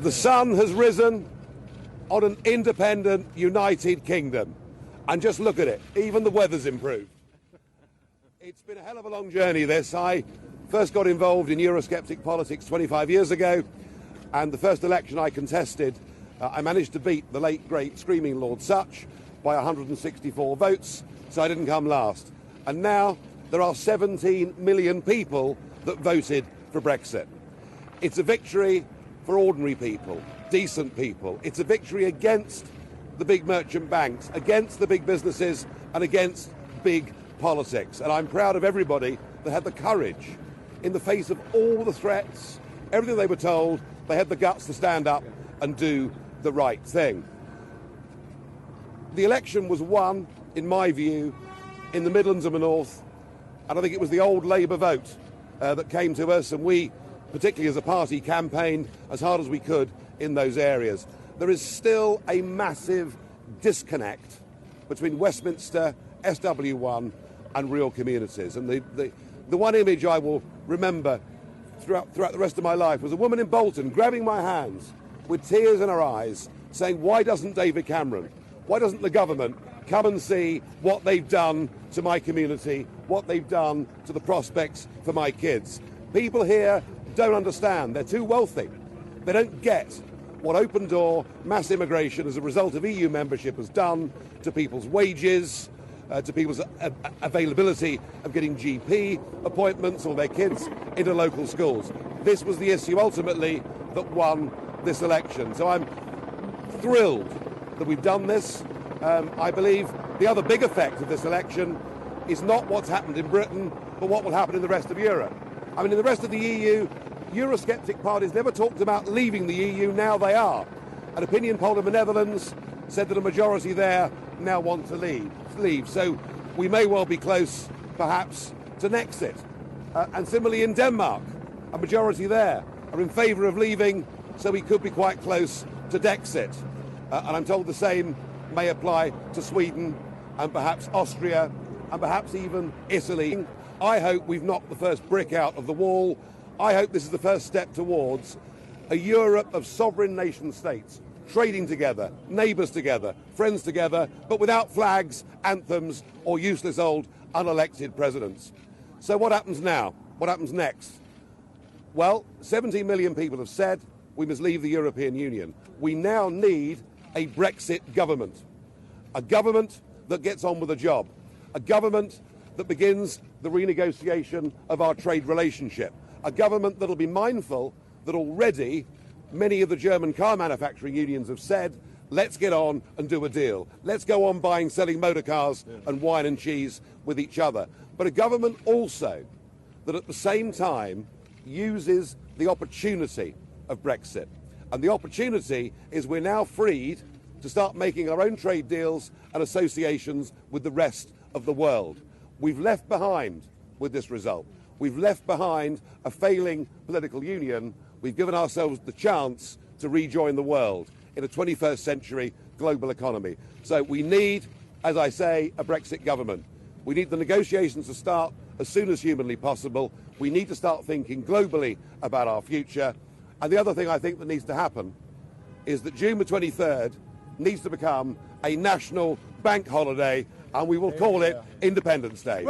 The sun has risen on an independent, united kingdom. And just look at it, even the weather's improved. It's been a hell of a long journey, this. I first got involved in Eurosceptic politics 25 years ago, and the first election I contested, I managed to beat the late, great, screaming Lord Such by 164 votes, so I didn't come last. And now there are 17 million people that voted for Brexit. It's a victory for ordinary people, decent people. It's a victory against the big merchant banks, against the big businesses, and against big politics. And I'm proud of everybody that had the courage, in the face of all the threats, everything they were told, they had the guts to stand up and do the right thing. The election was won, in my view, in the Midlands and the North, and I think it was the old Labour vote that came to us, and we, particularly as a party, campaigned as hard as we could in those areas. There is still a massive disconnect between Westminster, SW1 and real communities. And the one image I will remember throughout the rest of my life was a woman in Bolton grabbing my hands with tears in her eyes saying, why doesn't David Cameron, why doesn't the government come and see what they've done to my community, what they've done to the prospects for my kids? People here don't understand. They're too wealthy. They don't get what open door mass immigration as a result of EU membership has done to people's wages, to people's availability of getting GP appointments or their kids into local schools. This was the issue ultimately that won this election. So I'm thrilled that we've done this. I believe the other big effect of this election is not what's happened in Britain, but what will happen in the rest of Europe. I mean, in the rest of the EU, Eurosceptic parties never talked about leaving the EU, now they are. An opinion poll in the Netherlands said that a majority there now want to leave. So we may well be close, perhaps, to Nexit. And similarly in Denmark, a majority there are in favour of leaving, so we could be quite close to Dexit. And I'm told the same may apply to Sweden and perhaps Austria and perhaps even Italy. I hope we've knocked the first brick out of the wall. I hope this is the first step towards a Europe of sovereign nation states, trading together, neighbours together, friends together, but without flags, anthems, or useless old unelected presidents. So what happens now? What happens next? Well, 17 million people have said we must leave the European Union. We now need a Brexit government, a government that gets on with the job, a government that begins the renegotiation of our trade relationship, a government that will be mindful that already many of the German car manufacturing unions have said, let's get on and do a deal. Let's go on buying, selling motor cars and wine and cheese with each other. But a government also that at the same time uses the opportunity of Brexit. And the opportunity is we're now freed to start making our own trade deals and associations with the rest of the world. We've left behind, with this result, we've left behind a failing political union. We've given ourselves the chance to rejoin the world in a 21st century global economy. So we need, as I say, a Brexit government. We need the negotiations to start as soon as humanly possible. We need to start thinking globally about our future. And the other thing I think that needs to happen is that June the 23rd needs to become a national bank holiday, and we will call it Independence Day.